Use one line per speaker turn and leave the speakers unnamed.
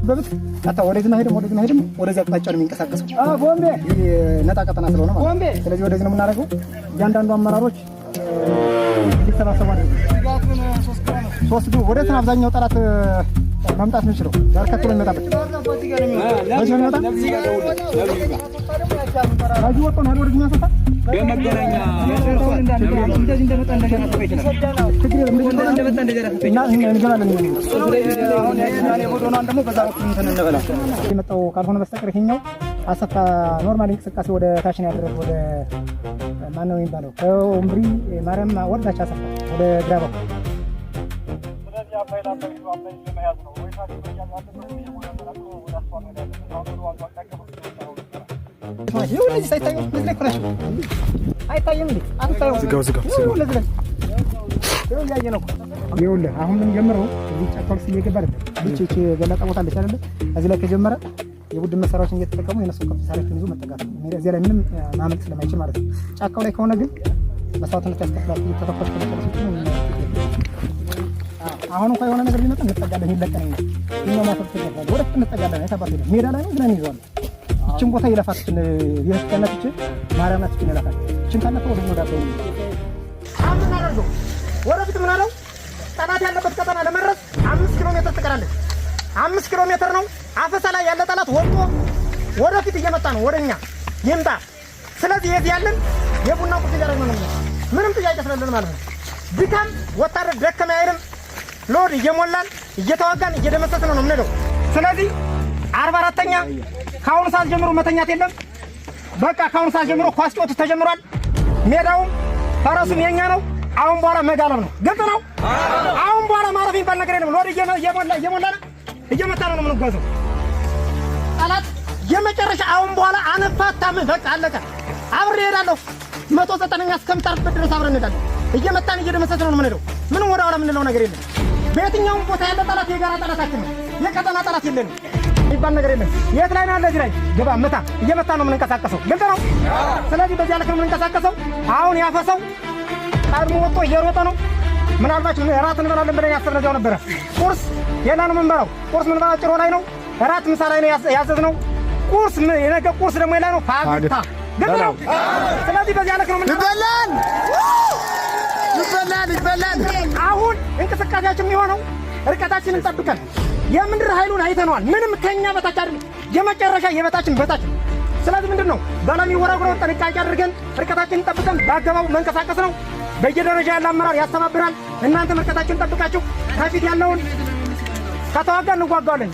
በብት አታ ወደዚህ ማሄድም ወደዚህ አቅጣጫ ነው የሚንቀሳቀሰው። ቦምቤ ነጣ ቀጠና ስለሆነ ማለት። ስለዚህ ወደዚህ ነው የምናደርገው። እያንዳንዱ አመራሮች እንዲሰባሰቡ አድርገን 3 ግብ ወደ እንትን አብዛኛው ጠላት መምጣት የሚችለው ዳር ከትሎ የሚመጣበት በዚህ ነው። አጁ ወጥቶ ነው ወደዚህ የሚያሰፋ
በመገናኛ እንደዚህ እንደመጣ እንደገና ተበይተናል።
የመጣው ካልሆነ በስተቀር ይሄኛው አሰፋ ኖርማል እንቅስቃሴ ወደ ታች ነው ያደረገው። ወደ ማን ነው የሚባለው ከኡምብሪ ማርያም ወርዳች አሰፋ ወደ ግራ በኩል ይኸውልህ አሁን ምን ጀምረው እዚህ ጫካ ውስጥ እየገባ አይደል? እቺ ገለጣ ቦታ አለች አይደል? እዚህ ላይ ከጀመረ የቡድን መሳሪያዎችን እየተጠቀሙ የነሱ ከፍ መሳሪያዎችን ይዞ መጠጋት ነው። እዚህ ላይ ምንም ማመልጥ ስለማይችል ማለት ነው። ጫካው ላይ ከሆነ ግን መስዋዕትነት ያስከፍላል። ተተፈስ ከመሰለኝ አሁን እንኳን የሆነ ነገር ቢመጣ እንጠጋለን። ይለቀነኝ ነው እኛ ማፈት ተደረገ ወደ እንጠጋለን። አይታባቱ ሜዳ ላይ ነው ብለን ይዟል። እቺን ቦታ ይለፋችን የህከነች ማርያማችን ይለፋል። እቺን ካለፈ ወደ ነው ዳበው አሁን አደረገው ወደፊት ምን አለው ጠላት ያለበት ቀጠና ለመድረስ 5 ኪሎ ሜትር ትቀራለች። 5 ኪሎ ሜትር ነው። አፈሳ ላይ ያለ ጠላት ወጥቶ ወደፊት እየመጣ ነው ወደኛ ይምጣ። ስለዚህ የት ያለን የቡና ቁርጥ እያደረግን ነው። ምንም ጥያቄ ስለሌለ ማለት ነው። ድካም ወታደር ደከመ አይልም። ሎድ እየሞላን እየተዋጋን እየደመሰስን ነው የምንሄደው። ስለዚህ 44ኛ ከአሁኑ ሰዓት ጀምሮ መተኛት የለም። በቃ ከአሁኑ ሰዓት ጀምሮ ኳስ ጨዋታ ተጀምሯል። ሜዳውም ፈረሱም የኛ ነው። አሁን በኋላ መጋለብ ነው። ግልጽ ነው። አሁን በኋላ ማረፍ የሚባል ነገር የለም። ሎድ እየሞላን እየመታን ነው የምንጓዘው። ጠላት የመጨረሻ አሁን በኋላ አነፋታም። በቃ አለቀ። አብሬ እሄዳለሁ 190ኛ እስከምታርፍበት ድረስ አብረን እንሄዳለን። እየመታን እየደመሰስን ነው የምንሄደው። ምንም ወደ ኋላ የምንለው ነገር የለም። በየትኛውም ቦታ ያለ ጠላት የጋራ ጠላታችን ነው። የቀጠና ጠላት የለንም የሚባል ነገር የለም። የት ላይ ነው ያለ? እዚህ ላይ ግባ መታ እየመታን ነው የምንንቀሳቀሰው። ግልጽ ነው። ስለዚህ በዚያ ልክ ነው የምንንቀሳቀሰው። አሁን ያፈሰው ቀድሞ ወጥቶ እየሮጠ ነው። ምናልባት እራት እንበላለን ብለን ያሰብነው እዚያው ነበረ። ቁርስ የላ ነው የምንበላው። ቁርስ ምንበላው ጭሮ ላይ ነው። እራት ምሳ ላይ ነው ያዘዝነው። ቁርስ የነገ ቁርስ ደግሞ የላ ነው ፋግታ። ግልጽ ነው። ስለዚህ በዚያ ልክ ነው ይበላል። አሁን እንቅስቃሴያችን የሚሆነው ርቀታችንን ጠብቀን የምድር ኃይሉን አይተነዋል። ምንም ከኛ በታች አይደለም። የመጨረሻ የበታችን በታች። ስለዚህ ምንድነው ባላሚ ወራግሮ ጥንቃቄ አድርገን ርቀታችንን ጠብቀን በአገባቡ መንቀሳቀስ ነው። በየደረጃ ያለ አመራር ያስተባብራል። እናንተ ርቀታችንን ጠብቃችሁ ከፊት ያለውን ከተዋጋ እንጓጓለን።